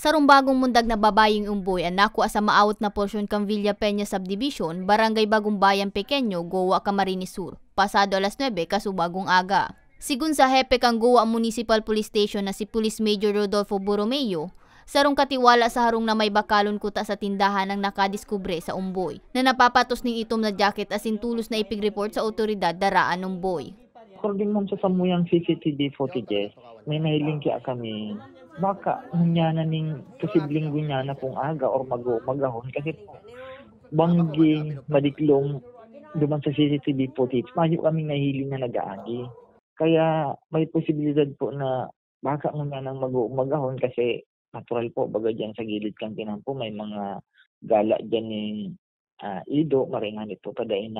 Sarong bagong mundag na babayeng umboy ang nakuha sa maawat na porsyon kang Villa Peña Subdivision, Barangay Bagong Bayan Pequeño, Goa, Camarines Sur, pasado alas 9 kasubagong aga. Sigun sa hepe kang Goa Municipal Police Station na si Police Major Rodolfo Borromeo, sarong katiwala sa harong na may bakalon kuta sa tindahan ang nakadiskubre sa umboy, na napapatos ning itom na jacket asin tulos na ipig-report sa otoridad daraan umboy. According man sa samuyang CCTV footages, may nahiling kaya kami baka hunyana ning posibleng gunyana kung aga or magahon kasi banggi, madiklong duman sa CCTV footage, mayo kaming nahiling na nag-aagi. Kaya may posibilidad po na baka hunyana magahon kasi natural po, baga dyan sa gilid kang tinampo, may mga gala dyan ni Ido, maringan ito pa dahil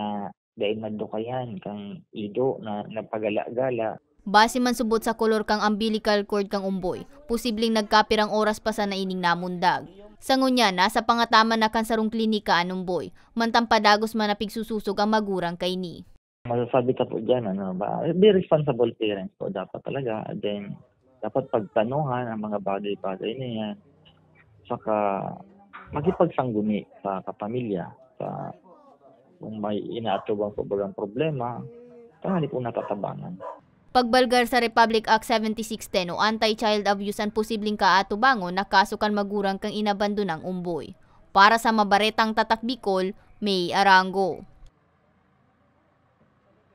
madukayan kang Ido na napagala-gala. Base man subot sa kolor kang umbilical cord kang umboy, posibleng nagkapirang oras pa sa naining namundag. Sa ngunya, nasa pangataman na kan sarong klinika anong boy, mantampadagos man napigsususog ang magurang kay ni. Masasabi ka po dyan, be responsible parents po dapat talaga. And then, dapat pagtanuhan ang mga bagay-bagay na yan. Saka, magipagsangguni sa kapamilya. Kung may inaatubang po bagang problema, tangali po natatabangan. Pagbalgar sa Republic Act 7610 o Anti-Child Abuse ang posibleng kaatubangon na kaso kan magurang kang inabandonang umboy. Para sa Mabaretang Tatak Bicol, May Arango.